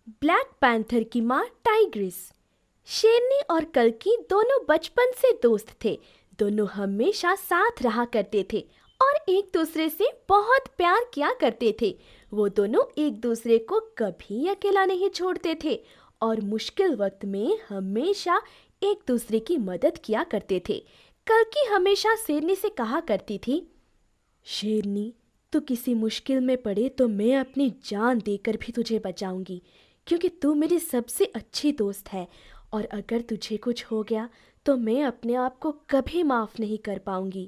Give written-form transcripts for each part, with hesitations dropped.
Black panther की माँ Tigris. शेरनी और कल्कि दोनों बचपन से दोस्त थे। दोनों हमेशा साथ रहा करते थे और एक दूसरे से बहुत प्यार किया करते थे। वो दोनों एक दूसरे को कभी अकेला नहीं छोड़ते थे और मुश्किल वक्त में हमेशा एक दूसरे की मदद किया करते थे। कल्कि हमेशा शेरनी से कहा करती थी, शेरनी, तू किसी मुश्किल में पड़े तो मैं अपनी जान देकर भी तुझे बचाऊंगी, क्योंकि तू मेरी सबसे अच्छी दोस्त है। और अगर तुझे कुछ हो गया तो मैं अपने आप को कभी माफ नहीं कर पाऊंगी।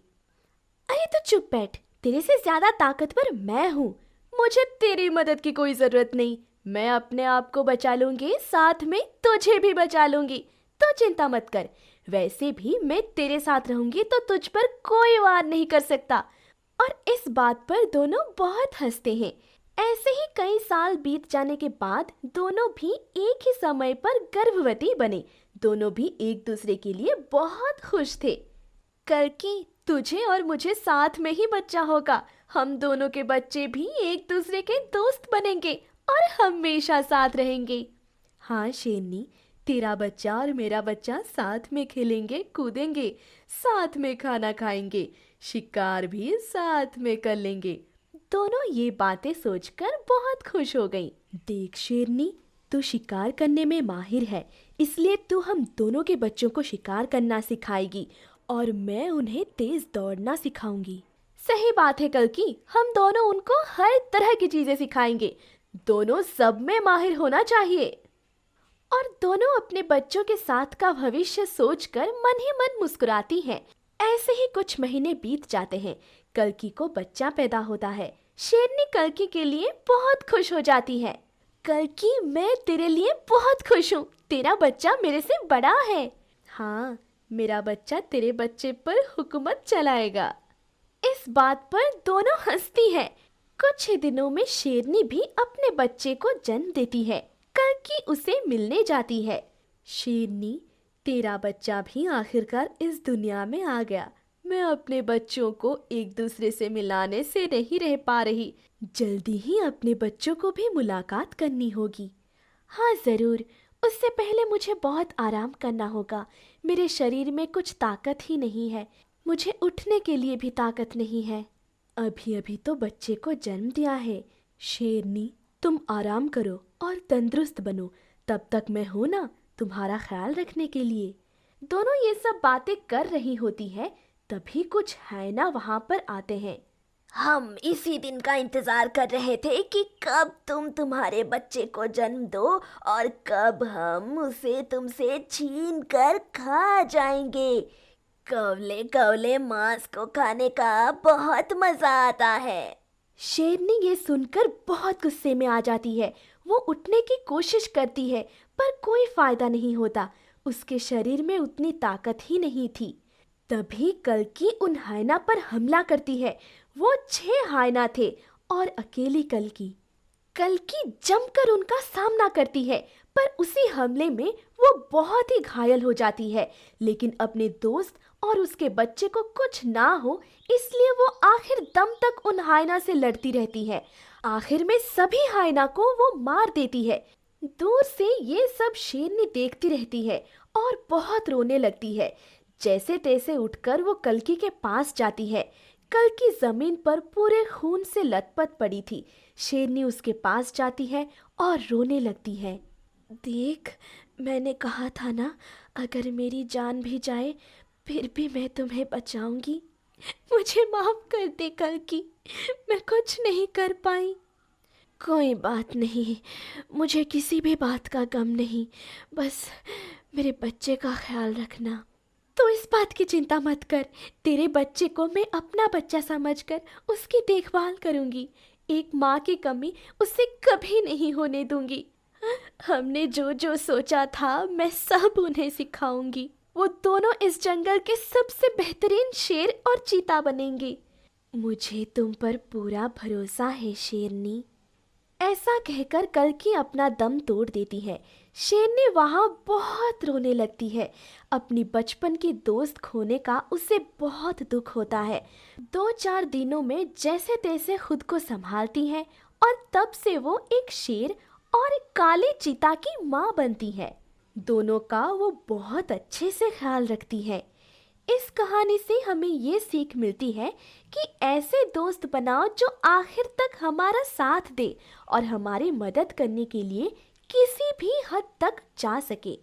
अरे तू चुप बैठ, तेरे से ज्यादा ताकतवर मैं हूँ। मुझे तेरी मदद की कोई जरूरत नहीं। मैं अपने आप को बचा लूंगी, साथ में तुझे भी बचा लूंगी। तो चिंता मत कर। वैसे भी मैं तेरे साथ रहूंगी तो तुझ पर कोई वार नहीं कर सकता। और इस बात पर दोनों बहुत हंसते हैं। ऐसे ही कई साल बीत जाने के बाद दोनों भी एक ही समय पर गर्भवती बने। दोनों भी एक दूसरे के लिए बहुत खुश थे। कल्कि तुझे और मुझे साथ में ही बच्चा होगा। हम दोनों के बच्चे भी एक दूसरे के दोस्त बनेंगे और हमेशा साथ रहेंगे। हाँ शेरनी, तेरा बच्चा और मेरा बच्चा साथ में खेलेंगे, कूदेंगे, साथ में खाना खाएंगे, शिकार भी साथ में कर लेंगे। दोनों ये बातें सोचकर बहुत खुश हो गईं। देख शेरनी, तू शिकार करने में माहिर है, इसलिए तू हम दोनों के बच्चों को शिकार करना सिखाएगी और मैं उन्हें तेज दौड़ना सिखाऊंगी। सही बात है कल्कि, हम दोनों उनको हर तरह की चीजें सिखाएंगे। दोनों सब में माहिर होना चाहिए। और दोनों अपने बच्चों के साथ का भविष्य सोचकर मन ही मन मुस्कुराती हैं। ऐसे ही कुछ महीने बीत जाते हैं। कल्कि को बच्चा पैदा होता है। शेरनी कल्कि के लिए बहुत खुश हो जाती है। कल्कि, मैं तेरे लिए बहुत खुश हूँ। तेरा बच्चा मेरे से बड़ा है। हाँ, मेरा बच्चा तेरे बच्चे पर हुकूमत चलाएगा। इस बात पर दोनों हंसती हैं। कुछ ही दिनों में शेरनी भी अपने बच्चे को जन्म देती है। कल्कि उसे मिलने जाती है। शेरनी, तेरा बच्चा भी आखिरकार इस दुनिया में आ गया। मैं अपने बच्चों को एक दूसरे से मिलाने से नहीं रह पा रही। जल्दी ही अपने बच्चों को भी मुलाकात करनी होगी। हाँ जरूर, उससे पहले मुझे बहुत आराम करना होगा। मेरे शरीर में कुछ ताकत ही नहीं है। मुझे उठने के लिए भी ताकत नहीं है। अभी अभी तो बच्चे को जन्म दिया है। शेरनी, तुम आराम करो और तंदुरुस्त बनो। तब तक मैं हूं ना, तुम्हारा ख्याल रखने के लिए। दोनों ये सब बातें कर रही होती है, तभी कुछ हैना वहां पर आते हैं। हम इसी दिन का इंतजार कर रहे थे कि कब तुम तुम्हारे बच्चे को जन्म दो और कब हम उसे तुमसे छीन कर खा जाएंगे। कवले कवले मांस को खाने का बहुत मजा आता है। शेरनी ये सुनकर बहुत गुस्से में आ जाती है। वो उठने की कोशिश करती है, पर कोई फायदा नहीं होता। उसके शरीर में उतनी ताकत ही नहीं थी। तभी कल्कि उन हाइना पर हमला करती है। वो 6 हाइना थे और अकेली कल्कि। कल्कि जमकर उनका सामना करती है, पर उसी हमले में वो बहुत ही घायल हो जाती है। लेकिन अपने दोस्त और उसके बच्चे को कुछ ना हो, इसलिए वो आखिर दम तक उन हाइना से लड़ती रहती है। आखिर में सभी हाइना को वो मार देती है। दूर से ये सब शेरनी देखती रहती है और बहुत रोने लगती है। जैसे तैसे उठकर वो कल्कि के पास जाती है। कल्कि जमीन पर पूरे खून से लथपथ पड़ी थी। शेरनी उसके पास जाती है और रोने लगती है। देख, मैंने कहा था ना, अगर मेरी जान भी जाए फिर भी मैं तुम्हें बचाऊंगी। मुझे माफ कर दे कल्कि, मैं कुछ नहीं कर पाई। कोई बात नहीं, मुझे किसी भी बात का गम नहीं। बस मेरे बच्चे का ख्याल रखना। तो इस बात की चिंता मत कर। तेरे बच्चे को मैं अपना बच्चा समझकर उसकी देखभाल करूंगी। एक माँ की कमी उससे कभी नहीं होने दूंगी। हमने जो जो सोचा था मैं सब उन्हें सिखाऊंगी। वो दोनों इस जंगल के सबसे बेहतरीन शेर और चीता बनेंगे। मुझे तुम पर पूरा भरोसा है शेरनी। ऐसा कहकर कल्कि अपना दम तोड़ देती है। शेरनी वहां बहुत रोने लगती है। अपनी बचपन की दोस्त खोने का उसे बहुत दुख होता है। 2-4 दिनों में जैसे तैसे खुद को संभालती है और तब से वो एक शेर और काले चीता की माँ बनती है। दोनों का वो बहुत अच्छे से ख्याल रखती है। इस कहानी से हमें ये सीख मिलती है कि ऐसे दोस्त बनाओ जो आखिर तक हमारा साथ दे और हमारी मदद करने के लिए किसी भी हद तक जा सके।